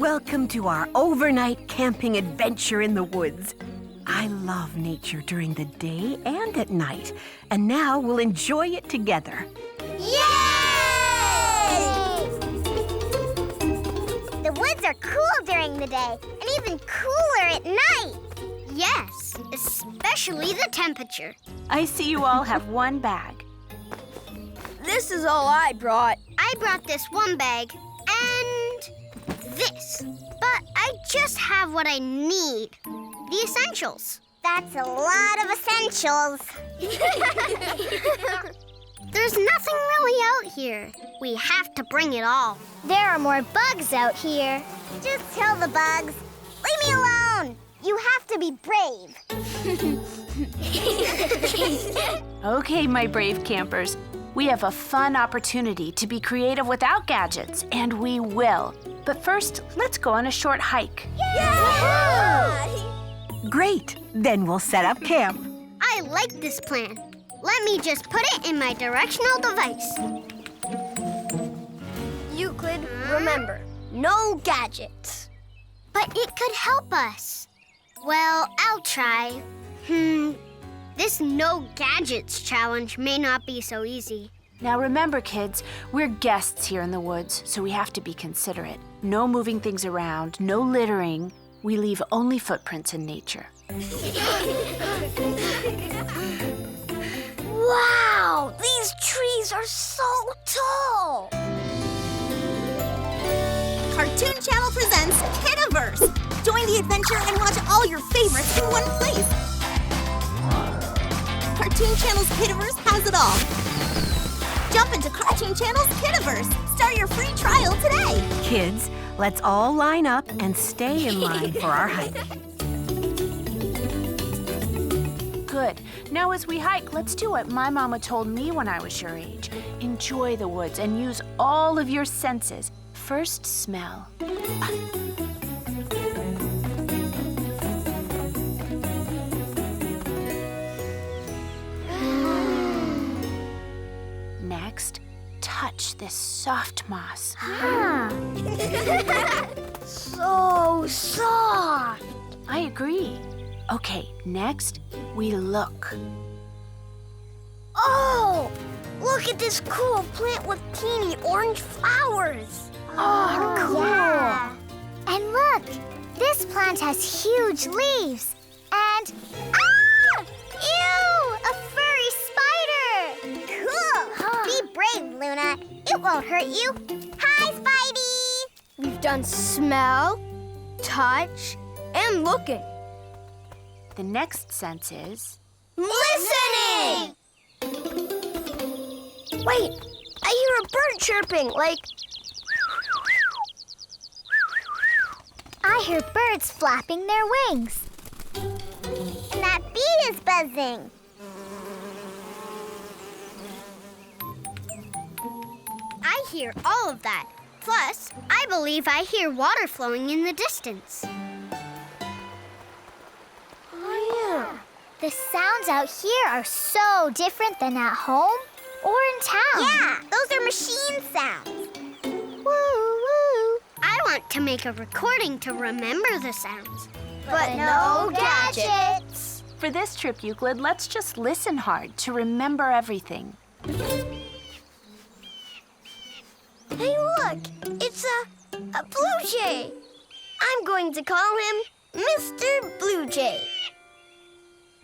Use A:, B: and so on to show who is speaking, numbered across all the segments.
A: Welcome to our overnight camping adventure in the woods. I love nature during the day and at night, and now we'll enjoy it together.
B: Yay! The woods are cool during the day, and even cooler at night.
C: Yes, especially the temperature.
D: I see you all have one bag.
E: This is all I brought.
C: I brought this one bag and this. But I just have what I need. The essentials.
B: That's a lot of essentials.
C: There's nothing really out here. We have to bring it all.
B: There are more bugs out here. Just tell the bugs, leave me alone. You have to be brave.
D: Okay, my brave campers. We have a fun opportunity to be creative without gadgets, and we will. But first, let's go on a short hike.
B: Yeah!
A: Great! Then we'll set up camp.
C: I like this plan. Let me just put it in my directional device.
E: Euclid, remember, no gadgets.
C: But it could help us. Well, I'll try. This no gadgets challenge may not be so easy.
D: Now remember, kids, we're guests here in the woods, so we have to be considerate. No moving things around, no littering. We leave only footprints in nature.
E: Wow, these trees are so tall.
F: Cartoon Channel presents Kidiverse. Join the adventure and watch all your favorites in one place. Cartoon Channel's Kidiverse has it all. Jump into Cartoon Channel's Kidiverse. Start your free trial today.
A: Kids, let's all line up and stay in line for our hike.
D: Good. Now as we hike, let's do what my mama told me when I was your age. Enjoy the woods and use all of your senses. First, smell. Next, touch this soft moss.
E: So soft.
D: I agree. Okay, next, we look.
E: Oh, look at this cool plant with teeny orange flowers.
B: Oh, cool. Yeah. And look, this plant has huge leaves. And, ew, a furry spider. Cool. Be brave, Luna. It won't hurt you. Hi, Spidey.
E: We've done smell, touch, and looking.
D: The next sense is...
E: Listening! Wait, I hear a bird chirping, like...
B: I hear birds flapping their wings. And that bee is buzzing.
C: I hear all of that. Plus, I believe I hear water flowing in the distance.
E: Oh, yeah.
B: The sounds out here are so different than at home or in town. Yeah, those are machine sounds. Woo, woo.
C: I want to make a recording to remember the sounds.
B: But no gadgets.
D: For this trip, Euclid, let's just listen hard to remember everything.
E: Hey, look, it's a blue jay. I'm going to call him Mr. Blue Jay.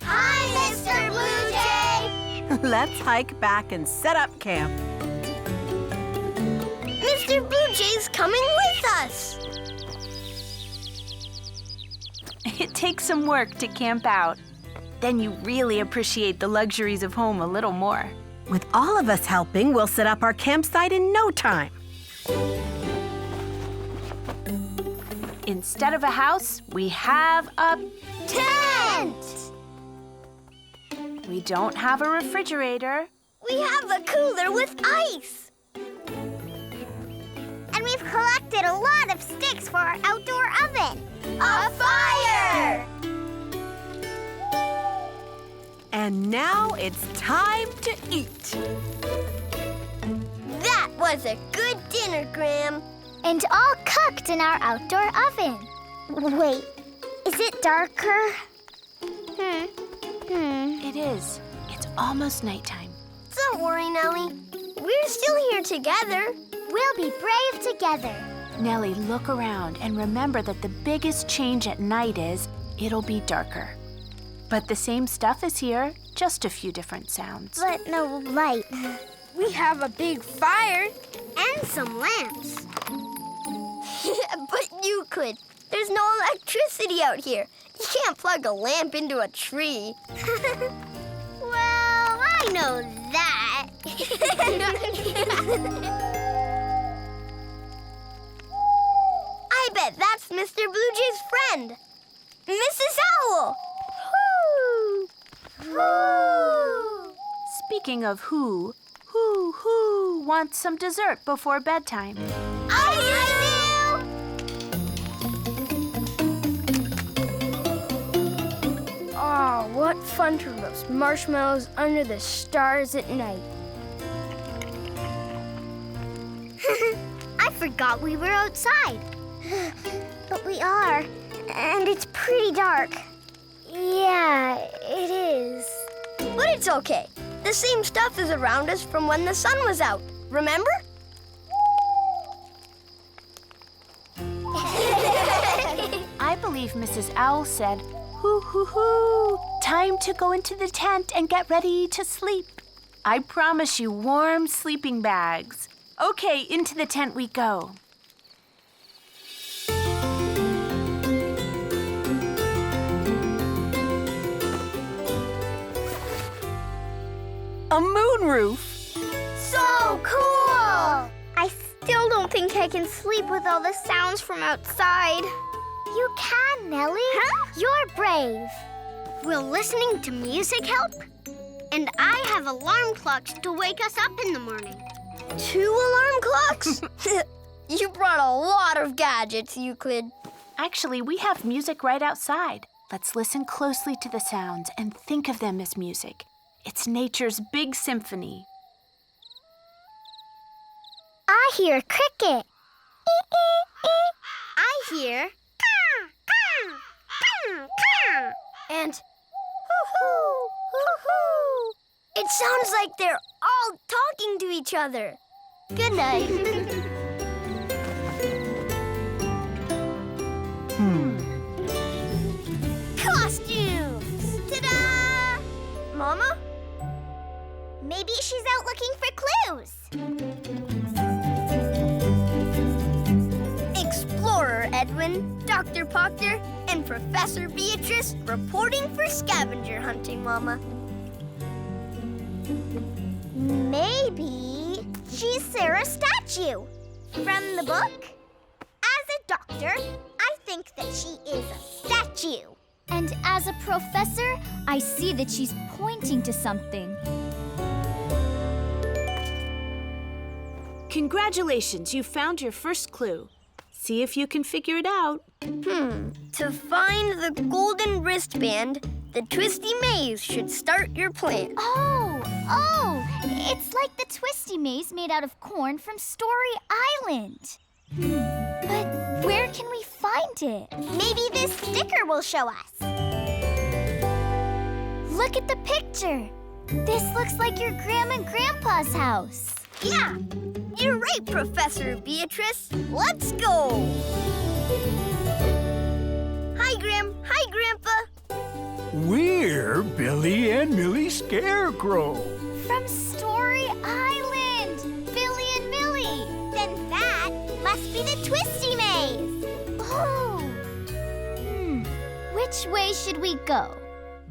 B: Hi, Mr. Blue Jay.
A: Let's hike back and set up camp.
E: Mr. Blue Jay's coming with us.
D: It takes some work to camp out. Then you really appreciate the luxuries of home a little more.
A: With all of us helping, we'll set up our campsite in no time.
D: Instead of a house, we have a
E: Tent!
D: We don't have a refrigerator.
E: We have a cooler with ice.
B: And we've collected a lot of sticks for our outdoor oven.
E: A fire!
A: And now it's time to eat.
E: That was a good dinner, Graham.
B: And all cooked in our outdoor oven. Wait, is it darker?
D: It is. It's almost nighttime.
E: Don't worry, Nelly. We're still here together.
B: We'll be brave together.
D: Nelly, look around and remember that the biggest change at night is it'll be darker. But the same stuff is here, just a few different sounds.
B: But no light.
E: We have a big fire. And some lamps. But Euclid, there's no electricity out here. You can't plug a lamp into a tree.
C: Well, I know that.
E: I bet that's Mr. Blue Jay's friend, Mrs. Owl.
D: Speaking of who wants some dessert before bedtime?
E: I do!
G: Oh, what fun to roast marshmallows under the stars at night.
B: I forgot we were outside. But we are, and it's pretty dark. Yeah, it is.
E: But it's okay. The same stuff is around us from when the sun was out. Remember?
D: I believe Mrs. Owl said, hoo, hoo, hoo, time to go into the tent and get ready to sleep. I promise you warm sleeping bags. Okay, into the tent we go.
A: A moonroof.
B: So cool! I still don't think I can sleep with all the sounds from outside. You can, Nelly. Huh? You're brave.
C: Will listening to music help? And I have alarm clocks to wake us up in the morning.
E: 2 alarm clocks? You brought a lot of gadgets, Euclid.
D: Actually, we have music right outside. Let's listen closely to the sounds and think of them as music. It's nature's big symphony.
B: I hear a cricket.
C: I hear
E: And hoo-hoo, hoo-hoo. It sounds like they're all talking to each other. Good night.
B: Costumes! Ta-da!
E: Mama?
B: Maybe she's out looking for clues.
E: Explorer Edwin, Dr. Proctor, and Professor Beatrice reporting for scavenger hunting, Mama.
B: Maybe she's Sarah's statue. From the book? As a doctor, I think that she is a statue.
H: And as a professor, I see that she's pointing to something.
D: Congratulations, you found your first clue. See if you can figure it out.
E: To find the golden wristband, the twisty maze should start your plan.
H: Oh, it's like the twisty maze made out of corn from Story Island. But where can we find it?
B: Maybe this sticker will show us.
H: Look at the picture. This looks like your Grandma and Grandpa's house.
E: Yeah, you're right, Professor Beatrice. Let's go. Hi, Gram. Hi, Grandpa.
I: We're Billy and Millie Scarecrow.
H: From Story Island, Billy and Millie.
B: Then that must be the twisty maze.
H: Oh. Which way should we go?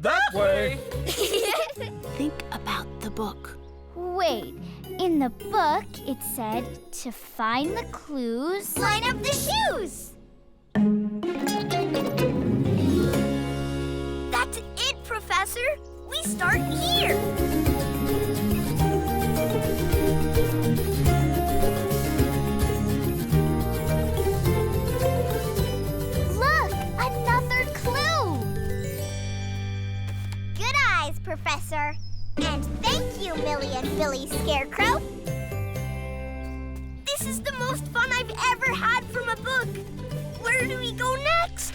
I: That way.
D: Think about the book.
H: Wait, in the book it said to find the clues.
B: Line up the shoes.
E: That's it, Professor. We start here.
B: Look, another clue. Good eyes, Professor. And thank you, Millie and Billy Scarecrow.
E: This is the most most fun I've ever had from a book. Where do we go next?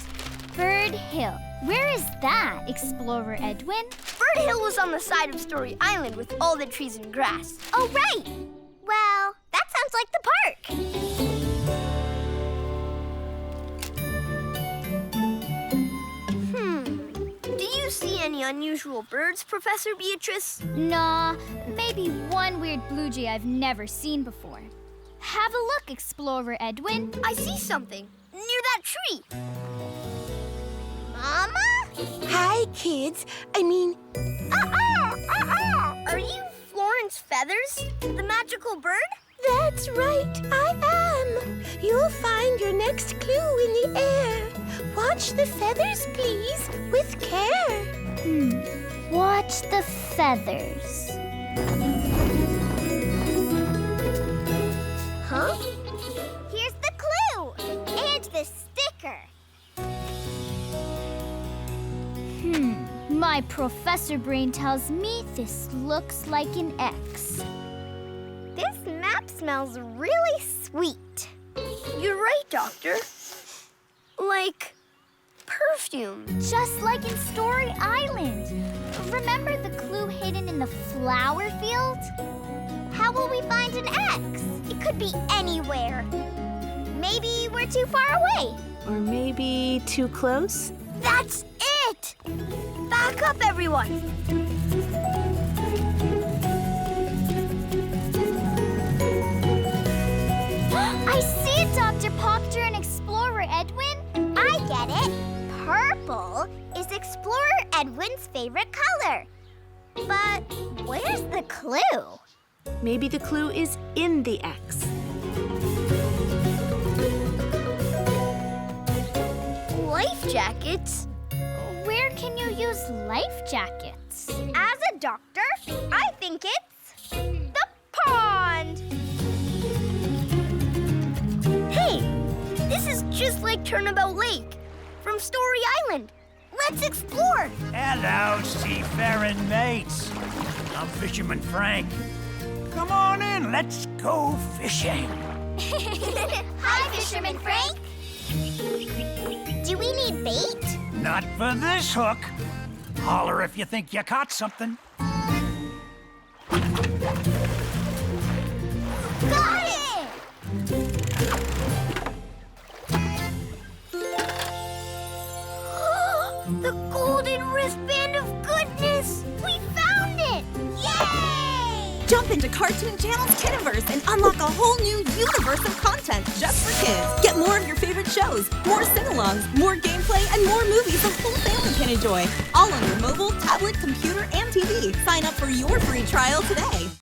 H: Bird Hill. Where is that, Explorer Edwin?
E: Bird Hill was on the side of Story Island with all the trees and grass.
B: Oh, right. Well, that sounds like the park.
E: Do you see any unusual birds, Professor Beatrice?
H: Nah, maybe one weird blue jay I've never seen before. Have a look, Explorer Edwin.
E: I see something near that tree.
B: Mama?
A: Hi, kids.
E: Are you Florence Feathers, the magical bird?
A: That's right, I am. You'll find your next clue in the air. Watch the feathers, please, with care.
H: Watch the feathers.
B: Huh? Here's the clue. And the sticker.
H: My professor brain tells me this looks like an X.
B: This map smells really sweet.
E: You're right, Doctor. Like perfume.
H: Just like in Story Island. Remember the clue hidden in the flower field?
B: How will we find an X? It could be anywhere. Maybe we're too far away.
D: Or maybe too close?
E: That's it! Back up, everyone.
H: I see it, Dr. Proctor and Explorer Edwin.
B: I get it. Purple is Explorer Edwin's favorite color. But where's the clue?
D: Maybe the clue is in the X.
E: Life jackets?
H: Where can you use life jackets?
B: As a doctor, I think it's the pond.
E: Hey, this is just like Turnabout Lake from Story Island. Let's explore.
I: Hello, seafaring mates. I'm Fisherman Frank. Come on in, let's go fishing.
B: Hi, Fisherman Frank. Do we need bait?
I: Not for this hook. Holler if you think you caught something.
B: Got it!
E: The golden wristband of goodness!
B: We found it! Yay!
F: Jump into Cartoon Channel's Kidiverse and unlock a whole new universe of content just for kids. Get more of your favorite shows, more sing-alongs, more gameplay, and more movies the whole family can enjoy. All on your mobile, tablet, computer, and TV. Sign up for your free trial today.